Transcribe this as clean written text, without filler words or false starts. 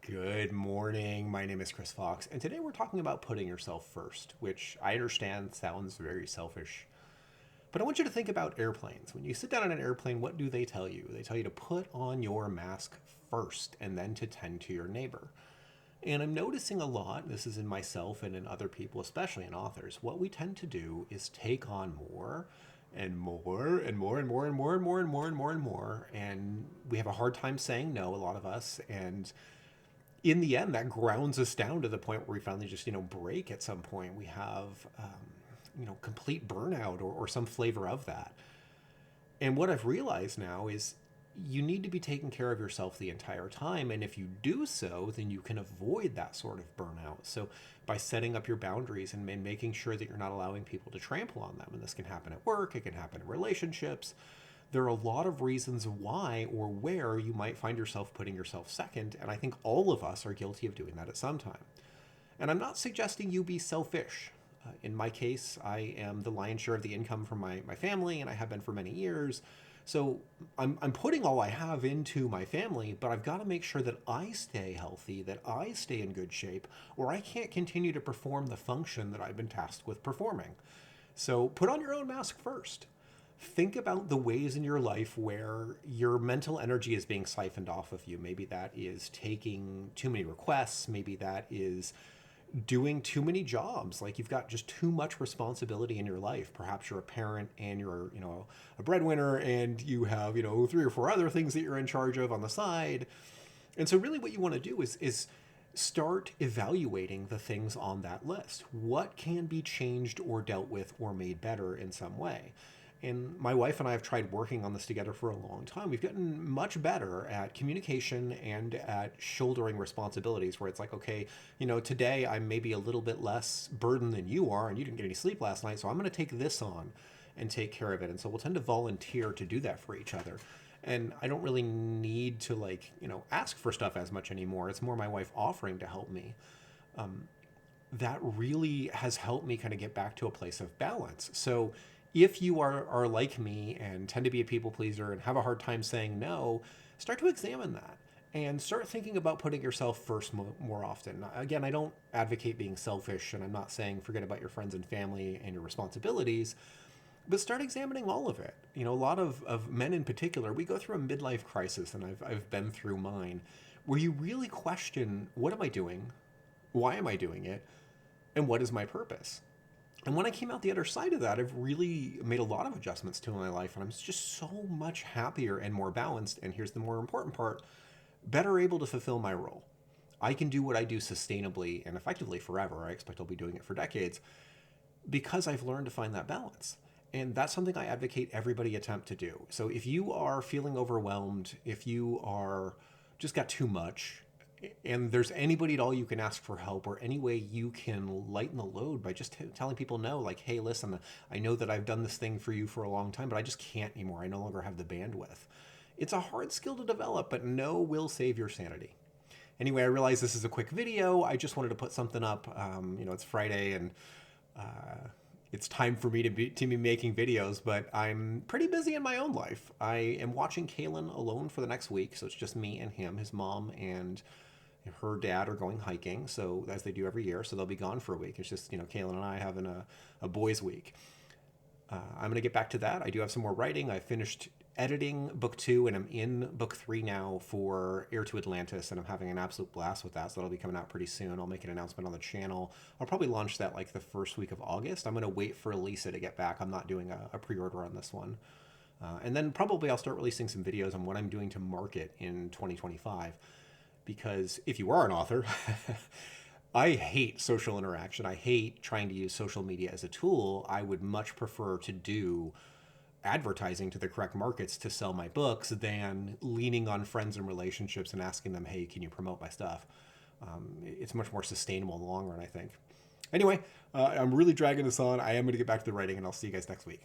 Good morning. My name is Chris Fox, and today we're talking about putting yourself first, which I understand sounds very selfish. But I want you to think about airplanes. When you sit down on an airplane, what do they tell you? They tell you to put on your mask first and then to tend to your neighbor. And I'm noticing a lot, this is in myself and in other people, especially in authors, what we tend to do is take on more and more and more and more and more and more and more and more and more. And we have a hard time saying no, a lot of us. And in the end, that grounds us down to the point where we finally just, break at some point. We have, complete burnout or some flavor of that. And what I've realized now is you need to be taking care of yourself the entire time. And if you do so, then you can avoid that sort of burnout. So by setting up your boundaries and making sure that you're not allowing people to trample on them, and this can happen at work, it can happen in relationships. There are a lot of reasons why or where you might find yourself putting yourself second. And I think all of us are guilty of doing that at some time. And I'm not suggesting you be selfish. In my case, I am the lion's share of the income from my family, and I have been for many years. So I'm putting all I have into my family, but I've got to make sure that I stay healthy, that I stay in good shape, or I can't continue to perform the function that I've been tasked with performing. So put on your own mask first. Think about the ways in your life where your mental energy is being siphoned off of you. Maybe that is taking too many requests. Maybe that is doing too many jobs. Like you've got just too much responsibility in your life. Perhaps you're a parent and you're, a breadwinner and you have, three or four other things that you're in charge of on the side. And so really what you want to do is start evaluating the things on that list. What can be changed or dealt with or made better in some way? And my wife and I have tried working on this together for a long time. We've gotten much better at communication and at shouldering responsibilities where it's like, okay, today I'm maybe a little bit less burdened than you are and you didn't get any sleep last night, so I'm going to take this on and take care of it. And so we'll tend to volunteer to do that for each other. And I don't really need to ask for stuff as much anymore. It's more my wife offering to help me. That really has helped me kind of get back to a place of balance. So if you are like me and tend to be a people pleaser and have a hard time saying no, start to examine that and start thinking about putting yourself first more often. Again, I don't advocate being selfish, and I'm not saying forget about your friends and family and your responsibilities, but start examining all of it. A lot of men in particular, we go through a midlife crisis, and I've been through mine, where you really question, what am I doing? Why am I doing it? And what is my purpose? And when I came out the other side of that, I've really made a lot of adjustments to my life, and I'm just so much happier and more balanced. And here's the more important part, better able to fulfill my role. I can do what I do sustainably and effectively forever. I expect I'll be doing it for decades because I've learned to find that balance. And that's something I advocate everybody attempt to do. So if you are feeling overwhelmed, if you are just got too much, and there's anybody at all you can ask for help or any way you can lighten the load by just telling people no, like, hey, listen, I know that I've done this thing for you for a long time, but I just can't anymore. I no longer have the bandwidth. It's a hard skill to develop, but no will save your sanity. Anyway, I realize this is a quick video. I just wanted to put something up. It's Friday and it's time for me to be making videos, but I'm pretty busy in my own life. I am watching Kalen alone for the next week, so it's just me and him. His mom and her dad are going hiking, so as they do every year, so they'll be gone for a week. It's just, Kalen and I having a boys' week. I'm going to get back to that. I do have some more writing. I finished editing book 2, and I'm in book 3 now for Heir to Atlantis, and I'm having an absolute blast with that, so that'll be coming out pretty soon. I'll make an announcement on the channel. I'll probably launch that like the first week of August. I'm going to wait for Lisa to get back. I'm not doing a pre-order on this one. And then probably I'll start releasing some videos on what I'm doing to market in 2025. Because if you are an author, I hate social interaction. I hate trying to use social media as a tool. I would much prefer to do advertising to the correct markets to sell my books than leaning on friends and relationships and asking them, hey, can you promote my stuff? It's much more sustainable in the long run, I think. Anyway, I'm really dragging this on. I am going to get back to the writing, and I'll see you guys next week.